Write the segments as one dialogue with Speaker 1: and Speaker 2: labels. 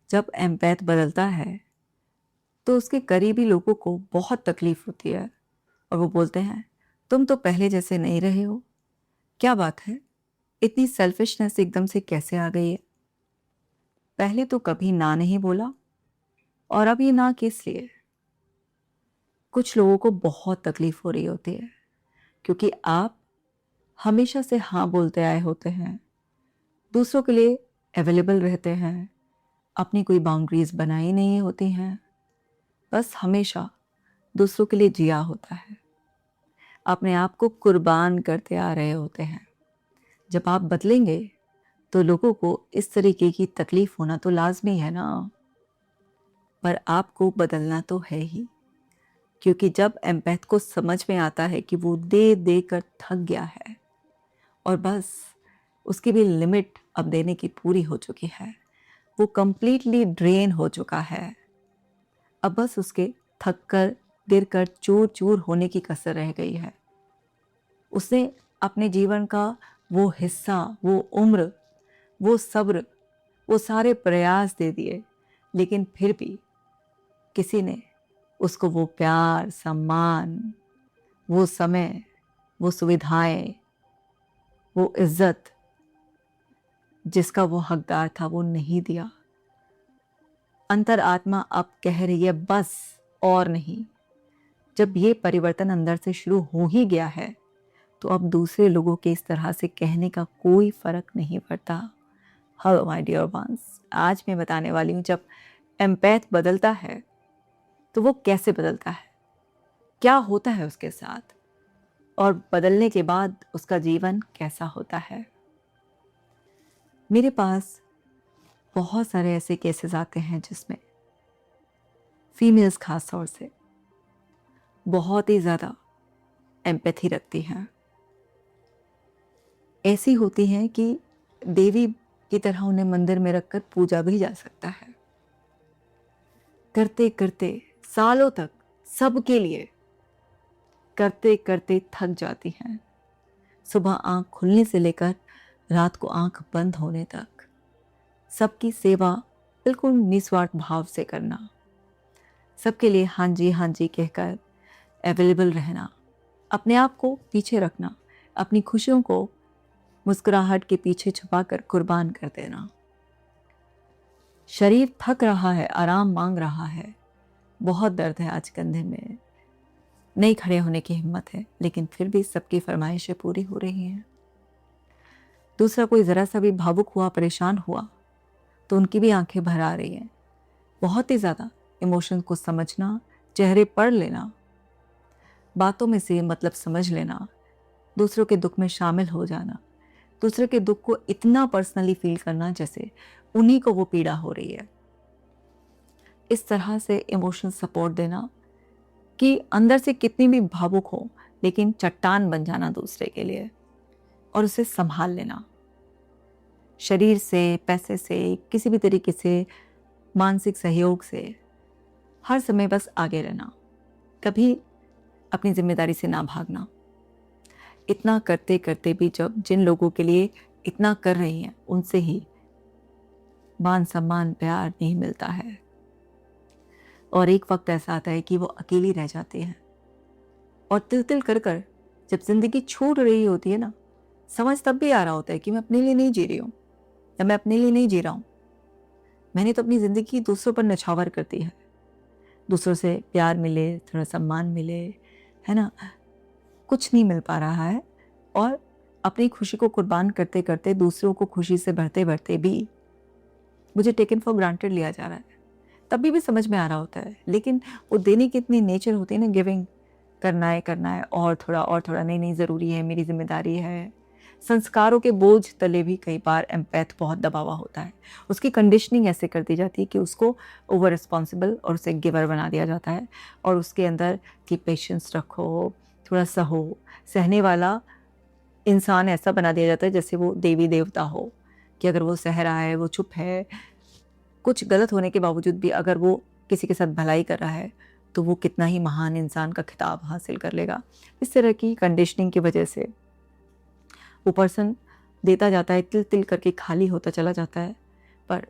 Speaker 1: जब एम्पैथ बदलता है तो उसके करीबी लोगों को बहुत तकलीफ होती है और वो बोलते हैं तुम तो पहले जैसे नहीं रहे हो, क्या बात है, इतनी सेल्फिशनेस एकदम से कैसे आ गई है? पहले तो कभी ना नहीं बोला और अब ये ना किस लिए? कुछ लोगों को बहुत तकलीफ हो रही होती है क्योंकि आप हमेशा से हाँ बोलते आए होते हैं, दूसरों के लिए अवेलेबल रहते हैं, अपनी कोई बाउंड्रीज बनाई नहीं होती हैं, बस हमेशा दूसरों के लिए जिया होता है, अपने आप को कुर्बान करते आ रहे होते हैं। जब आप बदलेंगे तो लोगों को इस तरीके की तकलीफ होना तो लाजमी है ना, पर आपको बदलना तो है ही, क्योंकि जब एम्पैथ को समझ में आता है कि वो दे दे कर थक गया है और बस उसकी भी लिमिट अब देने की पूरी हो चुकी है, वो कंप्लीटली ड्रेन हो चुका है, अब बस उसके थक कर गिर कर चूर चूर होने की कसर रह गई है। उसने अपने जीवन का वो हिस्सा, वो उम्र, वो सब्र, वो सारे प्रयास दे दिए, लेकिन फिर भी किसी ने उसको वो प्यार, सम्मान, वो समय, वो सुविधाएं, वो इज्जत जिसका वो हकदार था वो नहीं दिया। अंतर आत्मा अब कह रही है बस और नहीं। जब ये परिवर्तन अंदर से शुरू हो ही गया है तो अब दूसरे लोगों के इस तरह से कहने का कोई फर्क नहीं पड़ता। हेलो माय डियर वंस, आज मैं बताने वाली हूँ जब एम्पैथ बदलता है तो वो कैसे बदलता है, क्या होता है उसके साथ, और बदलने के बाद उसका जीवन कैसा होता है। मेरे पास बहुत सारे ऐसे केसेस आते हैं जिसमें फीमेल्स खास तौर से बहुत ही ज़्यादा एम्पैथी रखती हैं, ऐसी होती हैं कि देवी की तरह उन्हें मंदिर में रखकर पूजा भी जा सकता है। करते करते सालों तक सबके लिए करते करते थक जाती हैं। सुबह आंख खुलने से लेकर रात को आंख बंद होने तक सबकी सेवा बिल्कुल निस्वार्थ भाव से करना, सबके लिए हाँ जी कहकर अवेलेबल रहना, अपने आप को पीछे रखना, अपनी खुशियों को मुस्कुराहट के पीछे छुपाकर कुर्बान कर देना। शरीर थक रहा है, आराम मांग रहा है, बहुत दर्द है आज कंधे में, नहीं खड़े होने की हिम्मत है, लेकिन फिर भी सबकी फरमाइशें पूरी हो रही हैं। दूसरा कोई ज़रा सा भी भावुक हुआ, परेशान हुआ तो उनकी भी आंखें भर आ रही हैं। बहुत ही ज़्यादा इमोशन को समझना, चेहरे पढ़ लेना, बातों में से मतलब समझ लेना, दूसरों के दुख में शामिल हो जाना, दूसरे के दुख को इतना पर्सनली फील करना जैसे उन्हीं को वो पीड़ा हो रही है। इस तरह से इमोशनल सपोर्ट देना कि अंदर से कितनी भी भावुक हो लेकिन चट्टान बन जाना दूसरे के लिए और उसे संभाल लेना। शरीर से, पैसे से, किसी भी तरीके से, मानसिक सहयोग से हर समय बस आगे रहना, कभी अपनी जिम्मेदारी से ना भागना। इतना करते करते भी जब जिन लोगों के लिए इतना कर रही हैं उनसे ही मान सम्मान प्यार नहीं मिलता है और एक वक्त ऐसा आता है कि वो अकेली रह जाती हैं और तिल तिल कर कर जब जिंदगी छूट रही होती है ना, समझ तब भी आ रहा होता है कि मैं अपने लिए नहीं जी रही हूँ या मैं अपने लिए नहीं जी रहा हूँ। मैंने तो अपनी जिंदगी दूसरों पर नछावर कर दी है, दूसरों से प्यार मिले, थोड़ा सम्मान मिले, है ना, कुछ नहीं मिल पा रहा है और अपनी खुशी को कुर्बान करते करते दूसरों को खुशी से भरते भरते भी मुझे टेकन फॉर ग्रांटेड लिया जा रहा है। तभी भी समझ में आ रहा होता है, लेकिन वो देने की इतनी नेचर होती है ना, गिविंग, करना है और थोड़ा, नहीं ज़रूरी है, मेरी जिम्मेदारी है। संस्कारों के बोझ तले भी कई बार एम्पैथ बहुत दबा हुआ होता है, उसकी कंडीशनिंग ऐसे कर दी जाती है कि उसको ओवर रिस्पॉन्सिबल और उसे गिवर बना दिया जाता है और उसके अंदर कि पेशेंस रखो, थोड़ा सहो, सहने वाला इंसान ऐसा बना दिया जाता है जैसे वो देवी देवता हो, कि अगर वो सह रहा है, वो चुप है, कुछ गलत होने के बावजूद भी अगर वो किसी के साथ भलाई कर रहा है तो वो कितना ही महान इंसान का खिताब हासिल कर लेगा। इस तरह की कंडीशनिंग की वजह से वो पर्सन देता जाता है, तिल तिल करके खाली होता चला जाता है, पर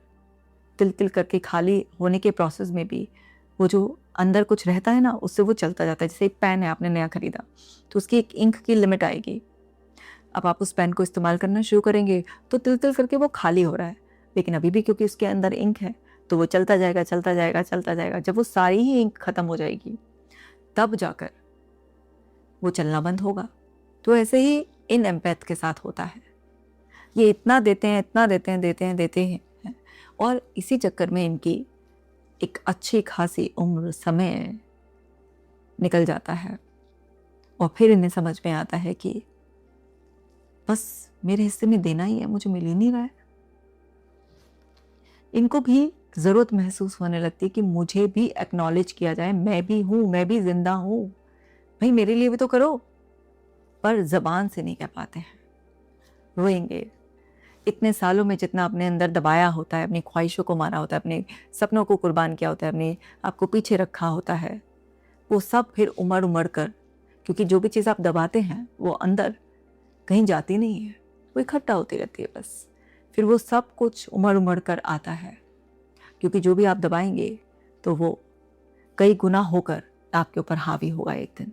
Speaker 1: तिल तिल करके खाली होने के प्रोसेस में भी वो जो अंदर कुछ रहता है ना, उससे वो चलता जाता है। जैसे एक पेन है आपने नया खरीदा, तो उसकी एक इंक की लिमिट आएगी। अब आप उस पेन को इस्तेमाल करना शुरू करेंगे तो तिल तिल करके वो खाली हो रहा है, लेकिन अभी भी क्योंकि उसके अंदर इंक है तो वो चलता जाएगा चलता जाएगा चलता जाएगा। जब वो सारी ही इंक खत्म हो जाएगी तब जाकर वो चलना बंद होगा। तो ऐसे ही इन एम्पैथ के साथ होता है। ये इतना देते हैं, इतना देते हैं, देते हैं, और इसी चक्कर में इनकी एक अच्छी खासी उम्र, समय निकल जाता है और फिर इन्हें समझ में आता है कि बस मेरे हिस्से में देना ही है, मुझे मिल ही नहीं रहा है। इनको भी ज़रूरत महसूस होने लगती है कि मुझे भी एक्नॉलेज किया जाए, मैं भी हूँ, मैं भी जिंदा हूँ, भाई मेरे लिए भी तो करो। पर ज़बान से नहीं कह पाते हैं, रोएंगे। इतने सालों में जितना अपने अंदर दबाया होता है, अपनी ख्वाहिशों को मारा होता है, अपने सपनों को कुर्बान किया होता है, अपने आपको पीछे रखा होता है, वो सब फिर उमड़ उमड़ कर, क्योंकि जो भी चीज़ आप दबाते हैं वो अंदर कहीं जाती नहीं है, वो इकट्ठा होती रहती है बस। फिर वो सब कुछ उमड़ उमड़ कर आता है, क्योंकि जो भी आप दबाएंगे तो वो कई गुना होकर आपके ऊपर हावी होगा एक दिन।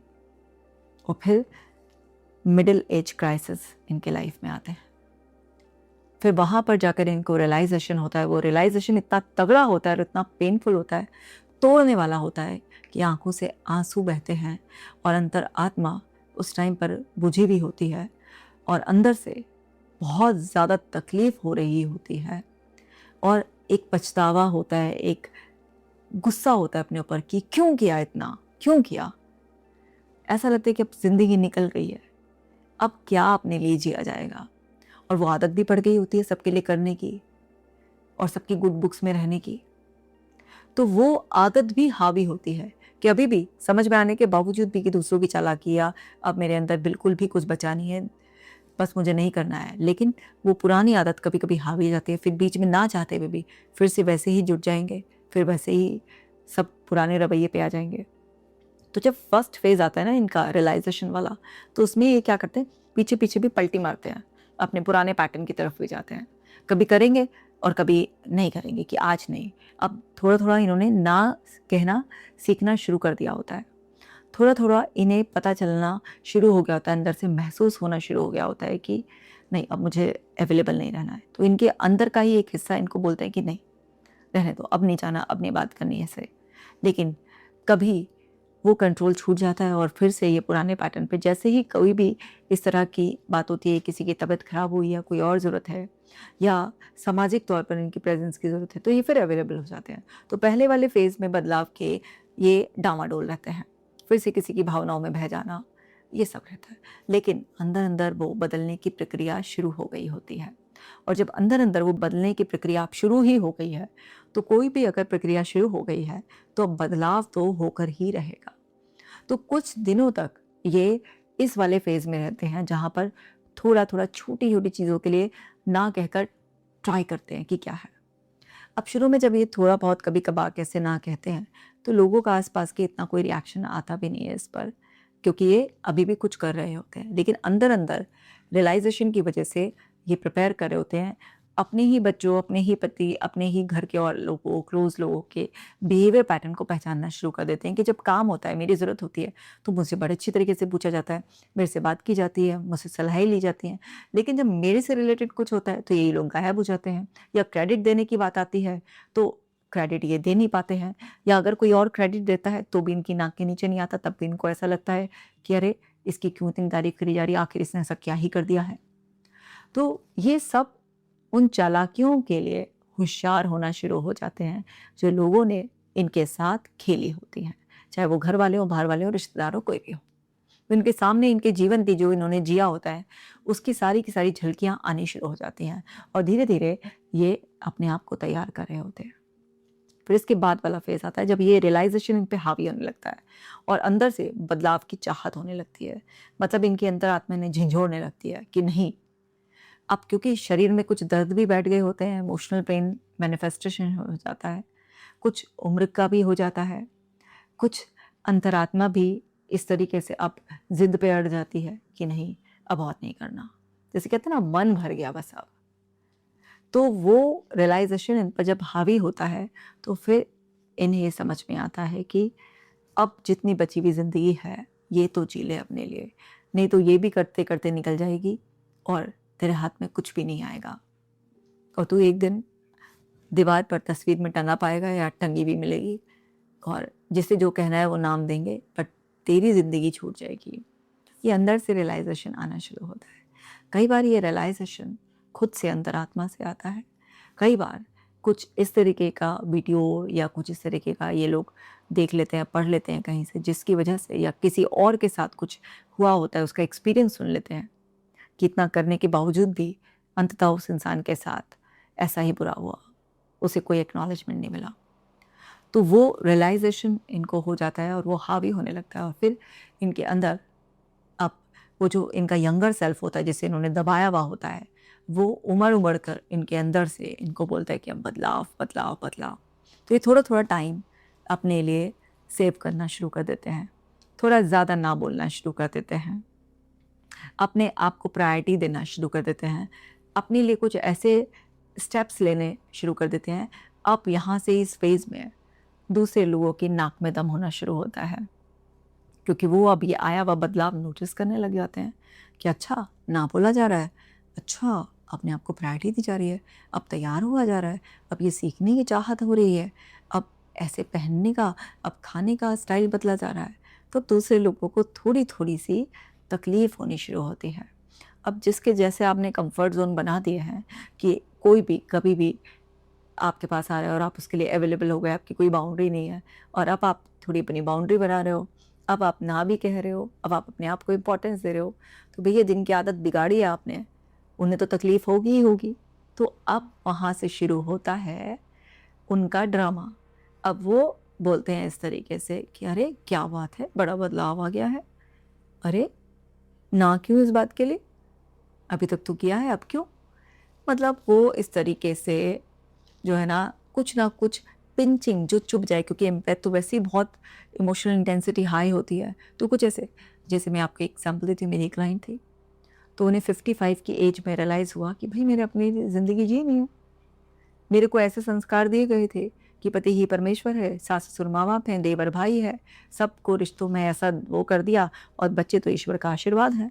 Speaker 1: और फिर मिडिल एज क्राइसिस इनके लाइफ में आते हैं। फिर वहाँ पर जाकर इनको रियलाइजेशन होता है। वो रियलाइजेशन इतना तगड़ा होता है और इतना पेनफुल होता है, तोड़ने वाला होता है कि आंखों से आंसू बहते हैं और अंतर आत्मा उस टाइम पर बुझी भी होती है और अंदर से बहुत ज़्यादा तकलीफ़ हो रही होती है और एक पछतावा होता है, एक गुस्सा होता है अपने ऊपर कि क्यों किया इतना, क्यों किया। ऐसा लगता है कि अब ज़िंदगी निकल गई है, अब क्या अपने लिए जिया जाएगा। और वो आदत भी पड़ गई होती है सबके लिए करने की और सबकी गुड बुक्स में रहने की। तो वो आदत भी हावी होती है कि अभी भी समझ में आने के बावजूद भी कि दूसरों की चालाकी, या अब मेरे अंदर बिल्कुल भी कुछ बचा नहीं है, बस मुझे नहीं करना है। लेकिन वो पुरानी आदत कभी कभी हावी जाती है, फिर बीच में ना चाहते हुए भी फिर से वैसे ही जुट जाएंगे, फिर वैसे ही सब पुराने रवैये पे आ जाएंगे। तो जब फर्स्ट फेज आता है ना इनका रियलाइजेशन वाला, तो उसमें ये क्या करते हैं, पीछे पीछे भी पलटी मारते हैं, अपने पुराने पैटर्न की तरफ भी जाते हैं। कभी करेंगे और कभी नहीं करेंगे कि आज नहीं। अब थोड़ा थोड़ा इन्होंने ना कहना सीखना शुरू कर दिया होता है, थोड़ा थोड़ा इन्हें पता चलना शुरू हो गया होता है, अंदर से महसूस होना शुरू हो गया होता है कि नहीं, अब मुझे अवेलेबल नहीं रहना है। तो इनके अंदर का ही एक हिस्सा इनको बोलता है कि नहीं, रहने दो, अब नहीं जाना, अब नहीं बात करनी ऐसे। लेकिन कभी वो कंट्रोल छूट जाता है और फिर से ये पुराने पैटर्न पे, जैसे ही कोई भी इस तरह की बात होती है, किसी की तबीयत खराब हुई या कोई और ज़रूरत है या सामाजिक तौर पर इनकी प्रेजेंस की ज़रूरत है, तो ये फिर अवेलेबल हो जाते हैं। तो पहले वाले फेज़ में बदलाव के ये डामाडोल रहते हैं, फिर से किसी की भावनाओं में बह जाना, ये सब रहता है। लेकिन अंदर अंदर वो बदलने की प्रक्रिया शुरू हो गई होती है। और जब अंदर अंदर वो बदलने की प्रक्रिया शुरू ही हो गई है, तो कोई भी अगर प्रक्रिया शुरू हो गई है तो बदलाव तो होकर ही रहेगा। तो कुछ दिनों तक ये इस वाले फेज में रहते हैं जहाँ पर थोड़ा थोड़ा छोटी छोटी चीज़ों के लिए ना कहकर ट्राई करते हैं कि क्या है। अब शुरू में जब ये थोड़ा बहुत कभी कभार कैसे ना कहते हैं तो लोगों का आसपास के इतना कोई रिएक्शन आता भी नहीं है इस पर, क्योंकि ये अभी भी कुछ कर रहे होते हैं। लेकिन अंदर अंदर रियलाइजेशन की वजह से ये प्रिपेयर कर रहे होते हैं अपने ही बच्चों, अपने ही पति, अपने ही घर के और लोगों, क्लोज लोगों के बिहेवियर पैटर्न को पहचानना शुरू कर देते हैं कि जब काम होता है, मेरी ज़रूरत होती है, तो मुझसे बड़े अच्छी तरीके से पूछा जाता है, मेरे से बात की जाती है, मुझसे सलाहें ली जाती हैं। लेकिन जब मेरे से रिलेटेड कुछ होता है तो यही लोग गायब हो जाते हैं, या क्रेडिट देने की बात आती है तो क्रेडिट ये दे नहीं पाते हैं, या अगर कोई और क्रेडिट देता है तो भी इनकी नाक के नीचे नहीं आता, तब भी इनको ऐसा लगता है कि अरे इसकी क्यों इतनी तारीफ करी जा रही है, आखिर इसने ऐसा क्या ही कर दिया है। तो ये सब उन चालाकियों के लिए होशियार होना शुरू हो जाते हैं जो लोगों ने इनके साथ खेली होती हैं, चाहे वो घर वाले हो, बाहर वाले हो, रिश्तेदार हो, कोई भी हो। तो इनके सामने इनके जीवन की जो इन्होंने जिया होता है उसकी सारी की सारी झलकियाँ आनी शुरू हो जाती हैं और धीरे धीरे ये अपने आप को तैयार कर रहे होते हैं। फिर इसके बाद वाला फेज आता है जब ये रियलाइजेशन इन पे हावी होने लगता है और अंदर से बदलाव की चाहत होने लगती है। मतलब इनके अंदर आत्मा ने झिझोड़ने लगती है कि नहीं, अब क्योंकि शरीर में कुछ दर्द भी बैठ गए होते हैं, इमोशनल पेन मैनिफेस्टेशन हो जाता है, कुछ उम्र का भी हो जाता है, कुछ अंतरात्मा भी इस तरीके से अब जिद पे अड़ जाती है कि नहीं, अब बहुत नहीं करना। जैसे कहते हैं ना, मन भर गया बस अब। तो वो रियलाइजेशन इन पर जब हावी होता है तो फिर इन्हें ये समझ में आता है कि अब जितनी बची हुई ज़िंदगी है ये तो जी ले अपने लिए, नहीं तो ये भी करते करते निकल जाएगी और तेरे हाथ में कुछ भी नहीं आएगा और तू एक दिन दीवार पर तस्वीर में टंगा पाएगा या टंगी भी मिलेगी और जिसे जो कहना है वो नाम देंगे, पर तेरी ज़िंदगी छूट जाएगी। ये अंदर से रियलाइजेशन आना शुरू होता है। कई बार ये रियलाइजेशन खुद से, अंतरात्मा से आता है। कई बार कुछ इस तरीके का वीडियो या कुछ इस तरीके का ये लोग देख लेते हैं, पढ़ लेते हैं कहीं से, जिसकी वजह से या किसी और के साथ कुछ हुआ होता है, उसका एक्सपीरियंस सुन लेते हैं कि इतना करने के बावजूद भी अंततः उस इंसान के साथ ऐसा ही बुरा हुआ, उसे कोई एक्नॉलेजमेंट नहीं मिला। तो वो रियलाइजेशन इनको हो जाता है और वो हावी होने लगता है और फिर इनके अंदर अब वो जो इनका यंगर सेल्फ होता है जिसे इन्होंने दबाया हुआ होता है, वो उमड़ कर इनके अंदर से इनको बोलता है कि अब बदलाव बदलाव बदलाव। तो ये थोड़ा थोड़ा टाइम अपने लिए सेव करना शुरू कर देते हैं, थोड़ा ज़्यादा ना बोलना शुरू कर देते हैं, अपने आप को प्रायोरिटी देना शुरू कर देते हैं, अपने लिए कुछ ऐसे स्टेप्स लेने शुरू कर देते हैं। अब यहाँ से इस फेज़ में दूसरे लोगों की नाक में दम होना शुरू होता है, क्योंकि वो अब ये आया हुआ बदलाव नोटिस करने लग जाते हैं कि अच्छा ना बोला जा रहा है, अच्छा अपने आप को प्रायोरिटी दी जा रही है, अब तैयार हुआ जा रहा है, अब ये सीखने की चाहत हो रही है, अब ऐसे पहनने का, अब खाने का स्टाइल बदला जा रहा है। तो दूसरे लोगों को थोड़ी थोड़ी सी तकलीफ़ होनी शुरू होती है। अब जिसके जैसे आपने कंफर्ट जोन बना दिए हैं कि कोई भी कभी भी आपके पास आ रहा है और आप उसके लिए अवेलेबल हो गए, आपकी कोई बाउंड्री नहीं है और अब आप थोड़ी अपनी बाउंड्री बना रहे हो, अब आप ना भी कह रहे हो, अब आप अपने आप को इम्पोर्टेंस दे रहे हो, तो भैया जिनकी आदत बिगाड़ी है आपने, उन्हें तो तकलीफ़ होगी ही होगी। तो अब वहाँ से शुरू होता है उनका ड्रामा। अब वो बोलते हैं इस तरीके से कि अरे क्या बात है, बड़ा बदलाव आ गया है, अरे ना क्यों इस बात के लिए, अभी तक तो किया है, अब क्यों? मतलब वो इस तरीके से जो है ना कुछ पिंचिंग जो चुभ जाए, क्योंकि एम्पैथ तो वैसे ही बहुत इमोशनल इंटेंसिटी हाई होती है। तो कुछ ऐसे, जैसे मैं आपको एग्जांपल देती हूँ, मेरी क्लाइंट थी, तो उन्हें 55 की एज में रियलाइज़ हुआ कि भाई मैंने अपनी ज़िंदगी जी नहीं है। मेरे को ऐसे संस्कार दिए गए थे कि पति ही परमेश्वर है, सास ससुर माँ बाप हैं, देवर भाई है, सबको रिश्तों में ऐसा वो कर दिया और बच्चे तो ईश्वर का आशीर्वाद हैं।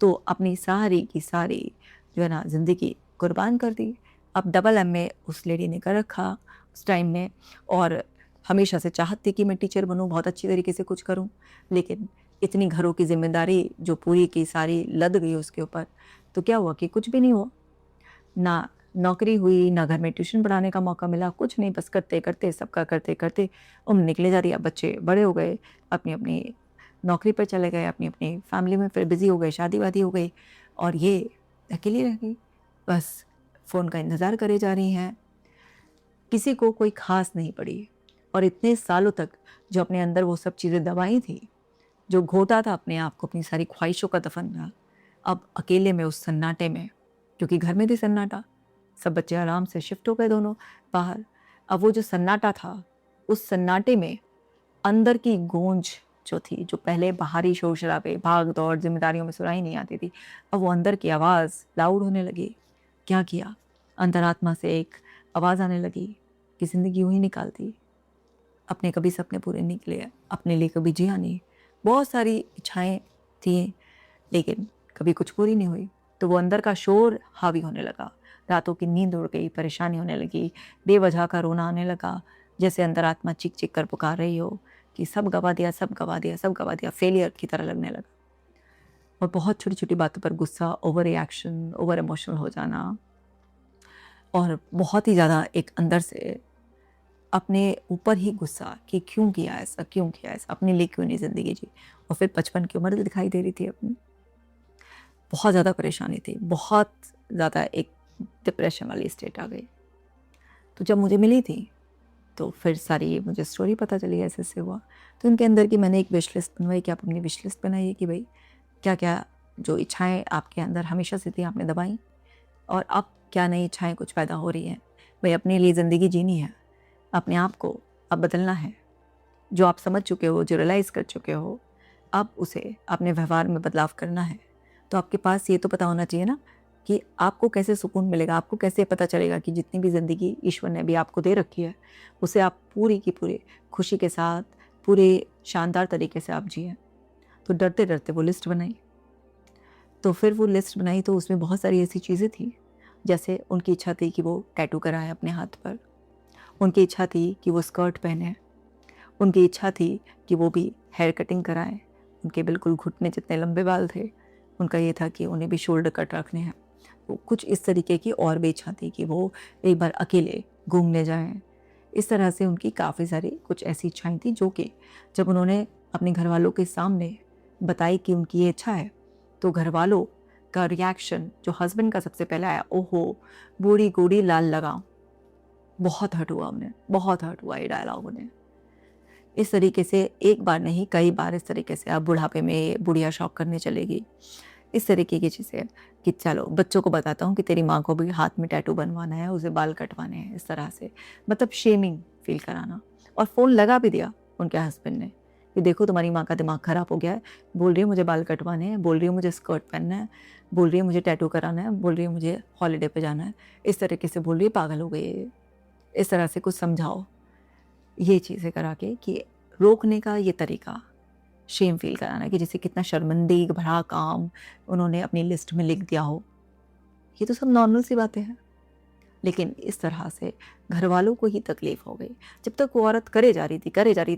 Speaker 1: तो अपनी सारी की सारी जो है ना ज़िंदगी कुर्बान कर दी। अब डबल एमए उस लेडी ने कर रखा उस टाइम में और हमेशा से चाहत थी कि मैं टीचर बनूँ, बहुत अच्छी तरीके से कुछ करूँ, लेकिन इतनी घरों की ज़िम्मेदारी जो पूरी की सारी लद गई उसके ऊपर, तो क्या हुआ कि कुछ भी नहीं हुआ। ना नौकरी हुई, ना घर में ट्यूशन पढ़ाने का मौका मिला, कुछ नहीं, बस करते-करते सबका करते-करते उम्र निकले जा रही है। अब बच्चे बड़े हो गए, अपनी-अपनी नौकरी पर चले गए, अपनी-अपनी फैमिली में फिर बिज़ी हो गए, शादी-वादी हो गई और ये अकेली रह गई। बस फ़ोन का इंतज़ार करे जा रही हैं, किसी को कोई ख़ास नहीं पड़ी और इतने सालों तक जो अपने अंदर वो सब चीज़ें दबाई थी, जो घोटा था अपने आप को, अपनी सारी ख्वाहिशों का दफन, अब अकेले में उस सन्नाटे में, क्योंकि घर में थी सन्नाटा, सब बच्चे आराम से शिफ्ट हो गए दोनों बाहर। अब वो जो सन्नाटा था, उस सन्नाटे में अंदर की गूंज जो थी, जो पहले बाहरी शोर-शराबे, भाग-दौड़, ज़िम्मेदारियों में सुनाई नहीं आती थी, अब वो अंदर की आवाज़ लाउड होने लगी। क्या किया? अंतरात्मा से एक आवाज़ आने लगी कि ज़िंदगी यूँ ही निकालती, अपने कभी सपने पूरे नहीं किए, अपने लिए कभी जिया नहीं। बहुत सारी इच्छाएँ थी, लेकिन कभी कुछ पूरी नहीं हुई। तो वो अंदर का शोर हावी होने लगा, रातों की नींद उड़ गई, परेशानी होने लगी, बेवजह का रोना आने लगा, जैसे अंतरात्मा चीख-चीख कर पुकार रही हो कि सब गँवा दिया, सब गँवा दिया, सब गँवा दिया, फेलियर की तरह लगने लगा। और बहुत छोटी-छोटी बातों पर गुस्सा, ओवर रिएक्शन, ओवर इमोशनल हो जाना और बहुत ही ज़्यादा एक अंदर से अपने ऊपर ही गुस्सा कि क्यों किया ऐसा, क्यों किया ऐसा, अपने लिए क्यों नहीं ज़िंदगी जी। और फिर 55 की उम्र दिखाई दे रही थी अपनी। बहुत ज़्यादा परेशानी थी, बहुत ज़्यादा एक डिप्रेशन वाली स्टेट आ गई। तो जब मुझे मिली थी, तो फिर सारी मुझे स्टोरी पता चली ऐसे-ऐसे हुआ। तो उनके अंदर की मैंने एक विश लिस्ट बनवाई कि आप अपनी विश लिस्ट बनाइए कि भई क्या-क्या जो इच्छाएँ आपके अंदर हमेशा से थी आपने दबाई और अब क्या नई इच्छाएँ कुछ पैदा हो रही हैं। भई अपने लिए ज़िंदगी जीनी है, अपने आप को अब बदलना है। जो आप समझ चुके हो, जो रियलाइज़ कर चुके हो, अब उसे अपने व्यवहार में बदलाव करना है। तो आपके पास ये तो पता होना चाहिए ना कि आपको कैसे सुकून मिलेगा, आपको कैसे पता चलेगा कि जितनी भी ज़िंदगी ईश्वर ने भी आपको दे रखी है उसे आप पूरी की पूरी खुशी के साथ पूरे शानदार तरीके से आप जिए। तो डरते डरते वो लिस्ट बनाई। तो फिर वो लिस्ट बनाई तो उसमें बहुत सारी ऐसी चीज़ें थी, जैसे उनकी इच्छा थी कि वो टैटू कराएं अपने हाथ पर, उनकी इच्छा थी कि वो स्कर्ट पहने, उनकी इच्छा थी कि वो भी हेयर कटिंग कराएं, उनके बिल्कुल घुटने जितने लंबे बाल थे, उनका ये था कि उन्हें भी शोल्डर कट रखने हैं। तो कुछ इस तरीके की और भी इच्छा थी कि वो एक बार अकेले घूमने जाएं। इस तरह से उनकी काफ़ी सारी कुछ ऐसी इच्छाएं थी जो कि जब उन्होंने अपने घर वालों के सामने बताई कि उनकी ये इच्छा है, तो घर वालों का रिएक्शन जो हस्बैंड का सबसे पहले आया, ओहो बूढ़ी गोड़ी लाल लगाओ। बहुत हर्ट हुआ उन्हें, बहुत हर्ट हुआ ये डायलॉग उन्हें। इस तरीके से एक बार नहीं कई बार इस तरीके से अब बुढ़ापे में बुढ़िया शौक करने चलेगी, इस तरीके की चीज़ें कि चलो बच्चों को बताता हूँ कि तेरी माँ को भी हाथ में टैटू बनवाना है, उसे बाल कटवाने हैं, इस तरह से मतलब शेमिंग फील कराना। और फ़ोन लगा भी दिया उनके हस्बैंड ने कि देखो तुम्हारी माँ का दिमाग ख़राब हो गया है, बोल रही है मुझे बाल कटवाने हैं, बोल रही है मुझे स्कर्ट पहनना है, बोल रही है मुझे टैटू कराना है, बोल रही है मुझे हॉलीडे पे जाना है, इस तरीके से बोल रही है, पागल हो गई है ये। इस तरह से कुछ समझाओ, ये चीज़ें करा के कि रोकने का ये तरीका शेम फील कराना कि जैसे कितना शर्मिंदगी भरा काम उन्होंने अपनी लिस्ट में लिख दिया हो। ये तो सब नॉर्मल सी बातें हैं, लेकिन इस तरह से घर वालों को ही तकलीफ हो गई। जब तक वो औरत करे जा रही थी,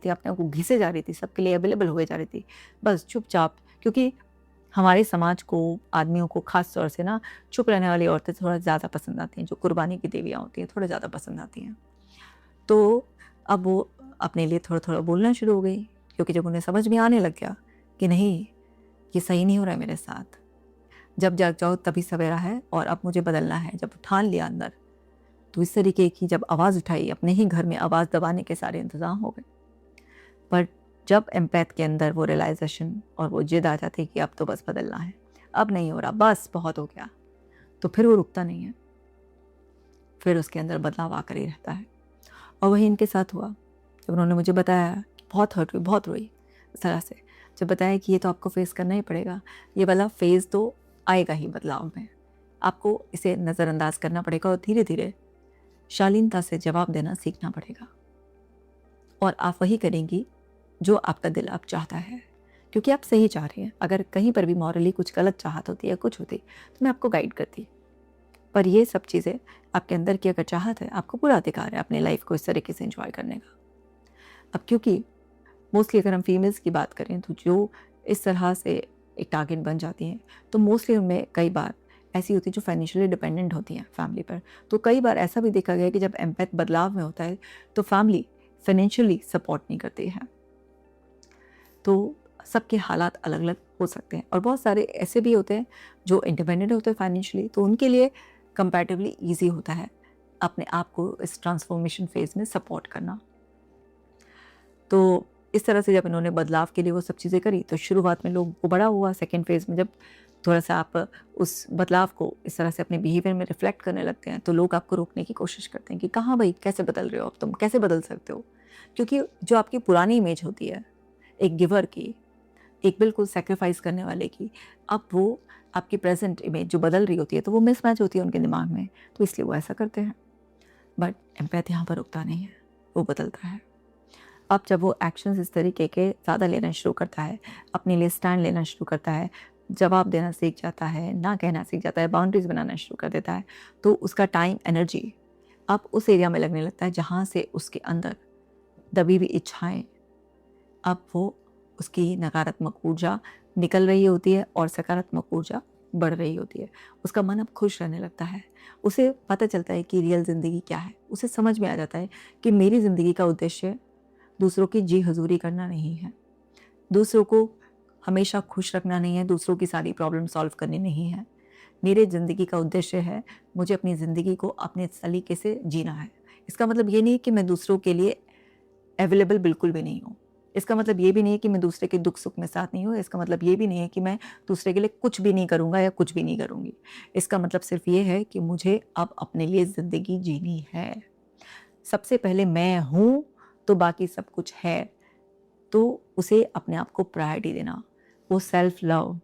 Speaker 1: अपने आप को घिसे जा रही थी, सबके लिए अवेलेबल हुए जा रही थी, बस चुपचाप। क्योंकि हमारे समाज को, आदमियों को ख़ास तौर से ना चुप रहने वाली औरतें थोड़ा ज़्यादा पसंद आती हैं, जो कुर्बानी की देवियाँ होती हैं, थोड़ा ज़्यादा पसंद आती हैं। तो अब वो अपने लिए थोड़ा-थोड़ा बोलना शुरू हो गई, क्योंकि जब उन्हें समझ में आने लग गया कि नहीं, ये सही नहीं हो रहा है मेरे साथ। जब जाग जाओ तभी सवेरा है और अब मुझे बदलना है। जब ठान लिया अंदर, तो इस तरीके की जब आवाज़ उठाई, अपने ही घर में आवाज़ दबाने के सारे इंतज़ाम हो गए। पर जब एम्पैथ के अंदर वो रियलाइज़ेशन और वो ज़िद आ जाती है कि अब तो बस बदलना है, अब नहीं हो रहा, बस बहुत हो गया, तो फिर वो रुकता नहीं है। फिर उसके अंदर बदलाव आकर ही रहता है। और वही इनके साथ हुआ। जब उन्होंने मुझे बताया, बहुत हर्ट हुई, बहुत रोई इस तरह से। जब बताया कि ये तो आपको फेस करना ही पड़ेगा, ये वाला फेज़ तो आएगा ही बदलाव में, आपको इसे नज़रअंदाज करना पड़ेगा और धीरे-धीरे शालीनता से जवाब देना सीखना पड़ेगा। और आप वही करेंगी जो आपका दिल अब चाहता है, क्योंकि आप सही चाह रही हैं। अगर कहीं पर भी मॉरली कुछ गलत चाहत होती है, कुछ होती, तो मैं आपको गाइड करती। पर ये सब चीज़ें आपके अंदर की अगर चाहत है, आपको पूरा अधिकार है अपनी लाइफ को इस तरीके से एंजॉय करने का। अब क्योंकि मोस्टली अगर हम फीमेल्स की बात करें, तो जो इस तरह से एक टारगेट बन जाती हैं, तो मोस्टली उनमें कई बार ऐसी होती है जो फाइनेंशियली डिपेंडेंट होती हैं फैमिली पर। तो कई बार ऐसा भी देखा गया है कि जब एम्पैथ बदलाव में होता है, तो फैमिली फाइनेंशियली सपोर्ट नहीं करती है। तो सबके हालात अलग-अलग हो सकते हैं और बहुत सारे ऐसे भी होते हैं जो इंडिपेंडेंट होते हैं फाइनेंशियली, तो उनके लिए कंपैरेटिवली ईज़ी होता है अपने आप को इस ट्रांसफॉर्मेशन फेज़ में सपोर्ट करना। तो इस तरह से जब इन्होंने बदलाव के लिए वो सब चीज़ें करी, तो शुरुआत में लोगों को बड़ा हुआ। सेकंड फेज़ में जब थोड़ा-सा आप उस बदलाव को इस तरह से अपने बिहेवियर में रिफ्लेक्ट करने लगते हैं, तो लोग आपको रोकने की कोशिश करते हैं कि कहाँ भई, कैसे बदल रहे हो अब तुम? कैसे बदल सकते हो? क्योंकि जो आपकी पुरानी इमेज होती है, एक गिवर की, एक बिल्कुल सैक्रिफाइस करने वाले की, अब वो आपकी प्रेज़ेंट इमेज जो बदल रही होती है, तो वो मिसमैच होती है उनके दिमाग में, तो इसलिए वो ऐसा करते हैं। बट एम्पैथ यहाँ पर रुकता नहीं है, वो बदलता है। अब जब वो एक्शंस इस तरीके के ज़्यादा लेना शुरू करता है, अपने लिए स्टैंड लेना शुरू करता है, जवाब देना सीख जाता है, ना कहना सीख जाता है, बाउंड्रीज़ बनाना शुरू कर देता है, तो उसका टाइम, एनर्जी अब उस एरिया में लगने लगता है जहाँ से उसके अंदर दबी हुई इच्छाएँ, अब वो उसकी नकारात्मक ऊर्जा निकल रही होती है और सकारात्मक ऊर्जा बढ़ रही होती है। उसका मन अब खुश रहने लगता है। उसे पता चलता है कि रियल ज़िंदगी क्या है। उसे समझ में आ जाता है कि मेरी ज़िंदगी का उद्देश्य दूसरों की जी हजूरी करना नहीं है, दूसरों को हमेशा खुश रखना नहीं है, दूसरों की सारी प्रॉब्लम सॉल्व करनी नहीं है। मेरे ज़िंदगी का उद्देश्य है, मुझे अपनी ज़िंदगी को अपने सलीके से जीना है। इसका मतलब ये नहीं कि मैं दूसरों के लिए अवेलेबल बिल्कुल भी नहीं हूँ। इसका मतलब ये भी नहीं है कि मैं दूसरे के दुख सुख में साथ नहीं हूँ। इसका मतलब ये भी नहीं है कि मैं दूसरे के लिए कुछ भी नहीं करूँगा या कुछ भी नहीं करूँगी। इसका मतलब सिर्फ ये है कि मुझे अब अपने लिए ज़िंदगी जीनी है। सबसे पहले मैं हूँ, तो बाकी सब कुछ है। तो उसे अपने आप को प्रायोरिटी देना, वो सेल्फ लव,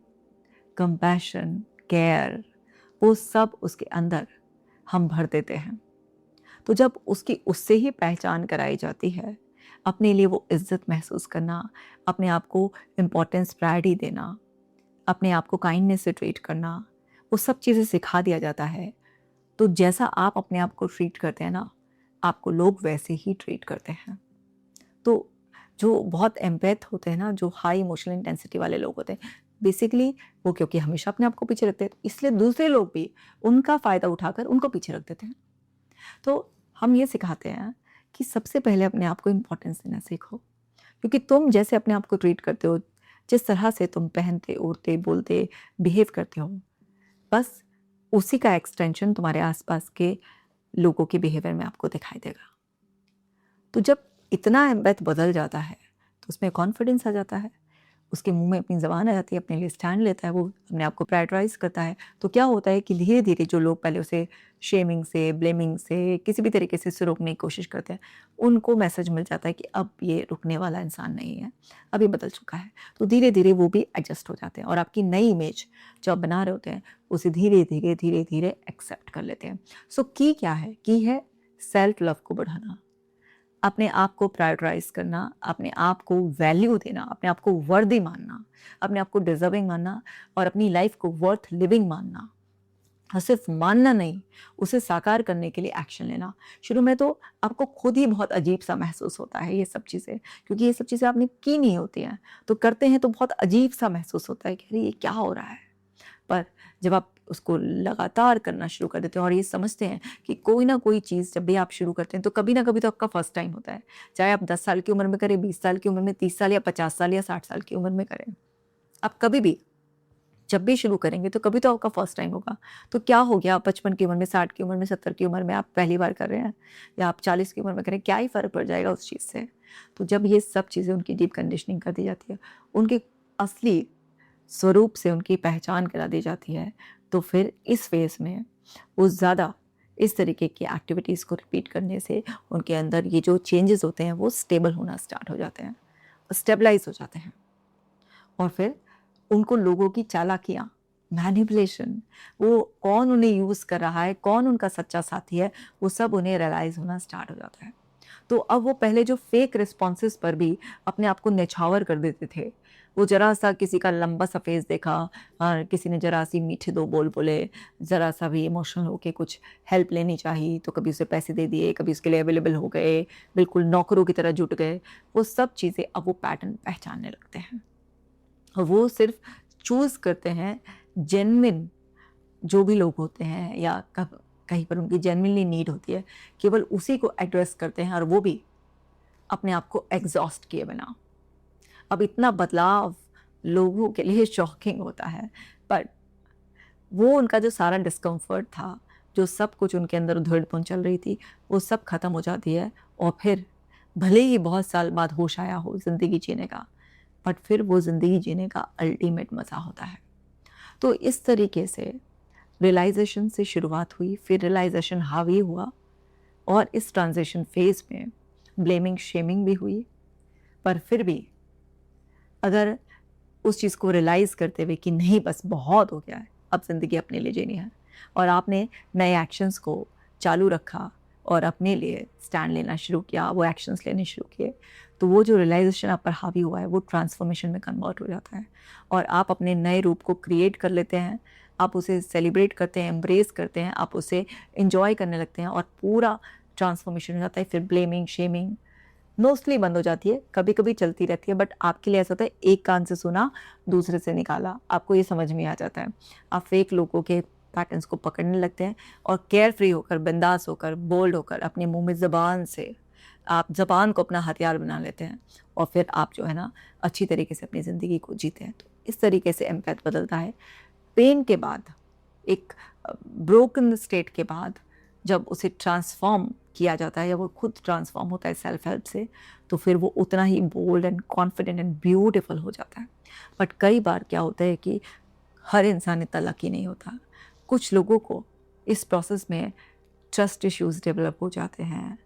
Speaker 1: कंपैशन, केयर, वो सब उसके अंदर हम भर देते हैं। तो जब उसकी उससे ही पहचान कराई जाती है, अपने लिए वो इज्जत महसूस करना, अपने आप को इम्पोर्टेंस प्रायोरिटी देना, अपने आप को काइंडनेस से ट्रीट करना, वो सब चीज़ें सिखा दिया जाता है। तो जैसा आप अपने आप को ट्रीट करते हैं ना, आपको लोग वैसे ही ट्रीट करते हैं। तो जो बहुत एम्पैथ होते हैं ना, जो हाई इमोशनल इंटेंसिटी वाले लोग होते हैं, बेसिकली वो क्योंकि हमेशा अपने आप को पीछे रखते हैं, इसलिए दूसरे लोग भी उनका फ़ायदा उठाकर उनको पीछे रख देते हैं। तो हम ये सिखाते हैं कि सबसे पहले अपने आप को इम्पोर्टेंस देना सीखो, क्योंकि तुम जैसे अपने आप को ट्रीट करते हो, जिस तरह से तुम पहनते, ओढ़ते, बोलते, बिहेव करते हो, बस उसी का एक्सटेंशन तुम्हारे आसपास के लोगों के बिहेवियर में आपको दिखाई देगा। तो जब इतना एम्पैथ बदल जाता है, तो उसमें कॉन्फिडेंस आ जाता है, उसके मुंह में अपनी ज़बान आ जाती है, अपने लिए स्टैंड लेता है, वो अपने आप को प्रायोरिटाइज़ करता है। तो क्या होता है कि धीरे-धीरे जो लोग पहले उसे शेमिंग से, ब्लेमिंग से, किसी भी तरीके से उसे रोकने की कोशिश करते हैं, उनको मैसेज मिल जाता है कि अब ये रुकने वाला इंसान नहीं है, अब ये बदल चुका है। तो धीरे-धीरे वो भी एडजस्ट हो जाते हैं और आपकी नई इमेज जो आप बना रहे होते हैं, उसे धीरे-धीरे, धीरे-धीरे एक्सेप्ट कर लेते हैं। सो की क्या है? की है सेल्फ लव को बढ़ाना, अपने आप को प्रायोरिटाइज़ करना, अपने आप को वैल्यू देना, अपने आप को वर्दी मानना, अपने आप को डिज़र्विंग मानना और अपनी लाइफ़ को वर्थ लिविंग मानना। और सिर्फ मानना नहीं, उसे साकार करने के लिए एक्शन लेना। शुरू में तो आपको खुद ही बहुत अजीब-सा महसूस होता है ये सब चीज़ें, क्योंकि ये सब चीज़ें आपने की नहीं होती हैं। तो करते हैं तो बहुत अजीब-सा महसूस होता है कि अरे! ये क्या हो रहा है? पर जब आप उसको लगातार करना शुरू कर देते हैं और ये समझते हैं कि कोई ना कोई चीज़ जब भी आप शुरू करते हैं तो कभी ना कभी तो आपका फर्स्ट टाइम होता है। चाहे आप 10 साल की उम्र में करें, 20 साल की उम्र में, 30 साल या 50 साल या 60 साल की उम्र में करें। आप कभी भी जब भी शुरू करेंगे तो कभी तो आपका फर्स्ट टाइम होगा। तो क्या हो गया, आप 55 की उम्र में, 60 की उम्र में, 70 की उम्र में आप पहली बार कर रहे हैं या आप 40 की उम्र में करें, क्या ही फ़र्क पड़ जाएगा उस चीज़ से। तो जब ये सब चीज़ें उनकी डीप कंडीशनिंग कर दी जाती है, उनके असली स्वरूप से उनकी पहचान करा दी जाती है, तो फिर इस फ़ेज़ में वो ज़्यादा इस तरीके की एक्टिविटीज़ को रिपीट करने से उनके अंदर ये जो चेंजेस होते हैं वो स्टेबल होना स्टार्ट हो जाते हैं, स्टेबलाइज़ हो जाते हैं। और फिर उनको लोगों की चालाकियाँ, मैनिपुलेशन, वो कौन उन्हें यूज़ कर रहा है, कौन उनका सच्चा साथी है, वो सब उन्हें रियलाइज़ होना स्टार्ट हो जाता है। तो अब वो पहले जो फेक रिस्पॉन्सेज़ पर भी अपने आप को न्यौछावर कर देते थे, वो ज़रा-सा किसी का लंबा-सा फेस देखा, किसी ने ज़रा-सी मीठे 2 बोल बोले, ज़रा-सा भी इमोशनल होके कुछ हेल्प लेनी चाही, तो कभी उसे पैसे दे दिए, कभी उसके लिए अवेलेबल हो गए, बिल्कुल नौकरों की तरह जुट गए। वो सब चीज़ें अब वो पैटर्न पहचानने लगते हैं। और वो सिर्फ़ चूज़ करते हैं जेन्युइन जो भी लोग होते हैं या कहीं पर उनकी जेन्युइनली नीड होती है, केवल उसी को एड्रेस करते हैं और वो भी अपने आप को एग्ज़ॉस्ट किए बिना। अब इतना बदलाव लोगों के लिए शॉकिंग होता है, बट वो उनका जो सारा डिस्कम्फ़र्ट था, जो सब कुछ उनके अंदर उधेड़-पुन चल रही थी, वो सब ख़त्म हो जाती है और फिर भले ही बहुत साल बाद होश आया हो ज़िंदगी जीने का, बट फिर वो ज़िंदगी जीने का अल्टीमेट मज़ा होता है। तो इस तरीके से रियलाइज़ेशन से शुरुआत हुई, फिर रियलाइज़ेशन हावी हुआ और इस ट्रांज़िशन फ़ेज़ में ब्लेमिंग, शेमिंग भी हुई, पर फिर भी अगर उस चीज़ को रियलाइज़ करते हुए कि नहीं बस बहुत हो गया है, अब ज़िंदगी अपने लिए जीनी है और आपने नए एक्शंस को चालू रखा और अपने लिए स्टैंड लेना शुरू किया, वो एक्शंस लेने शुरू किए, तो वो जो रियलाइज़ेशन आप पर हावी हुआ है वो ट्रांसफॉर्मेशन में कन्वर्ट हो जाता है और आप अपने नए रूप को क्रिएट कर लेते हैं, आप उसे सेलिब्रेट करते हैं, एम्ब्रेस करते हैं, आप उसे एन्जॉय करने लगते हैं और पूरा ट्रांसफॉर्मेशन हो जाता है। फिर ब्लेमिंग, शेमिंग मोस्टली बंद हो जाती है, कभी-कभी चलती रहती है, बट आपके लिए ऐसा होता है एक कान से सुना, दूसरे से निकाला, आपको ये समझ में आ जाता है। आप फेक लोगों के पैटर्न्स को पकड़ने लगते हैं और केयर फ्री होकर, बिंदास होकर, बोल्ड होकर अपने मुँह में ज़बान से आप ज़बान को अपना हथियार बना लेते हैं और फिर आप जो है ना अच्छी तरीके से अपनी ज़िंदगी को जीते हैं। तो इस तरीके से एम्पैथ बदलता है। पेन के बाद, एक ब्रोकन स्टेट के बाद जब उसे ट्रांसफ़ॉर्म किया जाता है या वो खुद ट्रांसफ़ॉर्म होता है सेल्फ हेल्प से, तो फिर वो उतना ही bold and confident and beautiful हो जाता है। बट कई बार क्या होता है कि हर इंसान इतना लकी नहीं होता। कुछ लोगों को इस प्रोसेस में ट्रस्ट इश्यूज़ डेवलप हो जाते हैं।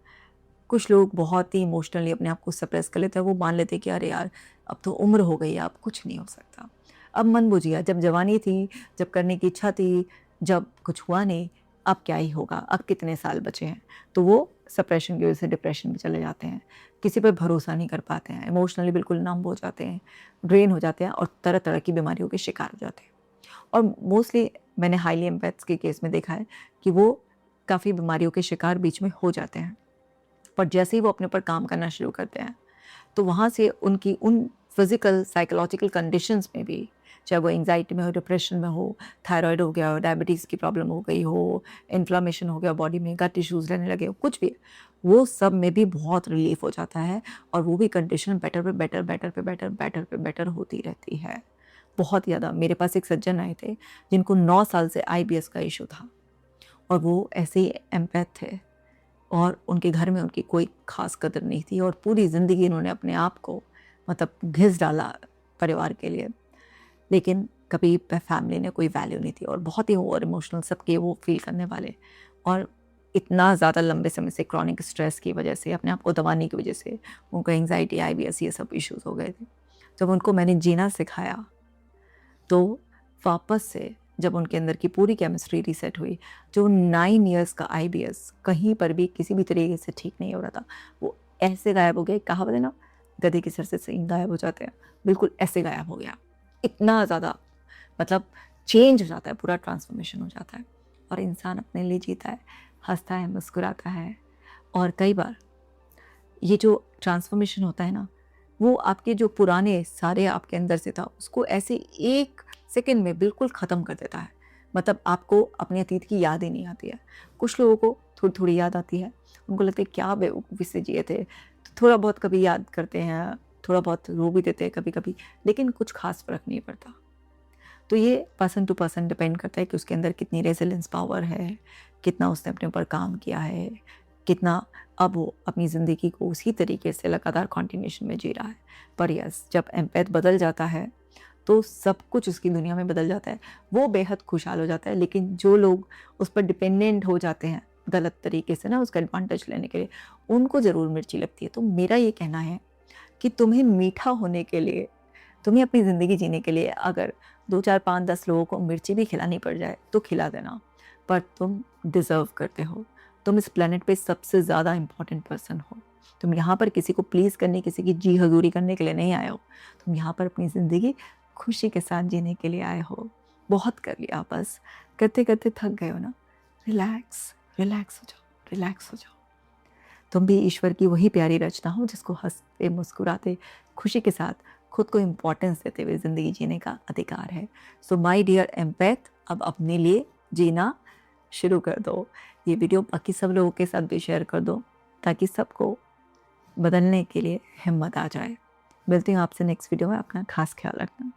Speaker 1: कुछ लोग बहुत ही इमोशनली अपने आप को सप्रेस कर लेते हैं, वो मान लेते हैं कि अरे यार, अब तो उम्र हो गई है, अब कुछ नहीं हो सकता। अब मन बुझ गया, जब जवानी थी, जब करने की इच्छा थी, जब कुछ हुआ नहीं, अब क्या ही होगा, अब कितने साल बचे हैं, तो वो सप्रेशन की वजह से डिप्रेशन में चले जाते हैं, किसी पर भरोसा नहीं कर पाते हैं, इमोशनली बिल्कुल नम हो जाते हैं, ड्रेन हो जाते हैं और तरह तरह की बीमारियों के शिकार हो जाते हैं। और मोस्टली मैंने हाईली एम्पैथ्स के केस में देखा है कि वो काफ़ी बीमारियों के शिकार बीच में हो जाते हैं, पर जैसे ही वो अपने ऊपर काम करना शुरू करते हैं तो वहाँ से उनकी उन फिज़िकल साइकोलॉजिकल कंडीशंस में भी, चाहे वो एंग्जाइटी में हो, डिप्रेशन में हो, थायराइड हो गया हो, डायबिटीज़ की प्रॉब्लम हो गई हो, इन्फ्लामेशन हो गया बॉडी में, गट इश्यूज़ रहने लगे हो, कुछ भी, वो सब में भी बहुत रिलीफ हो जाता है और वो भी कंडीशन बेटर पे बेटर, बेटर पे बेटर, बेटर पे बेटर होती रहती है। बहुत ज़्यादा। मेरे पास एक सज्जन आए थे जिनको 9 साल से आईबीएस का इश्यू था और वो ऐसे ही एम्पैथ थे और उनके घर में उनकी कोई ख़ास कदर नहीं थी और पूरी ज़िंदगी इन्होंने अपने आप को मतलब घिस डाला परिवार के लिए, लेकिन कभी फैमिली ने कोई वैल्यू नहीं थी और बहुत ही ओवर इमोशनल सबके वो फील करने वाले और इतना ज़्यादा लंबे समय से क्रॉनिक स्ट्रेस की वजह से, अपने आप को दबाने की वजह से उनको एंग्जाइटी, आईबीएस ये सब इश्यूज़ हो गए थे। जब उनको मैंने जीना सिखाया तो वापस से जब उनके अंदर की पूरी केमिस्ट्री रीसेट हुई, जो 9 इयर्स का आईबीएस कहीं पर भी किसी भी तरीके से ठीक नहीं हो रहा था, वो ऐसे गायब हो गया। कहावत है ना, गधे के सर से सींग गायब हो जाते हैं, बिल्कुल ऐसे गायब हो गया। इतना ज़्यादा मतलब चेंज हो जाता है, पूरा ट्रांसफॉर्मेशन हो जाता है और इंसान अपने लिए जीता है, हंसता है, मुस्कुराता है। और कई बार ये जो ट्रांसफॉर्मेशन होता है ना, वो आपके जो पुराने सारे आपके अंदर से था उसको ऐसे 1 सेकंड में बिल्कुल ख़त्म कर देता है। मतलब आपको अपने अतीत की याद ही नहीं आती है। कुछ लोगों को थोड़ी-थोड़ी याद आती है, उनको लगता है क्या बेवकूफ़ी से जिए थे, तो थोड़ा बहुत कभी याद करते हैं, थोड़ा बहुत रो भी देते हैं कभी-कभी, लेकिन कुछ ख़ास फ़र्क नहीं पड़ता। तो ये पर्सन टू पर्सन डिपेंड करता है कि उसके अंदर कितनी रेज़िलेंस पावर है, कितना उसने अपने ऊपर काम किया है, कितना अब वो अपनी ज़िंदगी को उसी तरीके से लगातार कंटिन्यूएशन में जी रहा है। पर यस, जब एम्पैथ बदल जाता है, तो सब कुछ उसकी दुनिया में बदल जाता है। वो बेहद खुशहाल हो जाता है, लेकिन जो लोग उस पर डिपेंडेंट हो जाते हैं, गलत तरीके से ना उसका एडवांटेज लेने के लिए, उनको ज़रूर मिर्ची लगती है। तो मेरा ये कहना है कि तुम्हें मीठा होने के लिए, तुम्हें अपनी ज़िंदगी जीने के लिए अगर 2, 4, 5, 10 लोगों को मिर्ची भी खिलानी पड़ जाए, तो खिला देना। पर तुम डिज़र्व करते हो। तुम इस प्लेनेट पे सबसे ज़्यादा इम्पोर्टेंट पर्सन हो। तुम यहाँ पर किसी को प्लीज़ करने, किसी की जी हज़ूरी करने के लिए नहीं आए हो। तुम यहाँ पर अपनी ज़िंदगी खुशी के साथ जीने के लिए आए हो। बहुत कर लिया बस, करते-करते थक गए हो ना? रिलैक्स, रिलैक्स हो जाओ, रिलैक्स हो जाओ। तुम भी ईश्वर की वही प्यारी रचना हो जिसको हँसते, मुस्कुराते, खुशी के साथ खुद को इम्पोर्टेंस देते हुए ज़िंदगी जीने का अधिकार है। सो माय डियर एम्पैथ, अब अपने लिए जीना शुरू कर दो। ये वीडियो बाकी सब लोगों के साथ भी शेयर कर दो ताकि सबको बदलने के लिए हिम्मत आ जाए। मिलती हूँ आपसे नेक्स्ट वीडियो में। अपना खास ख्याल रखना।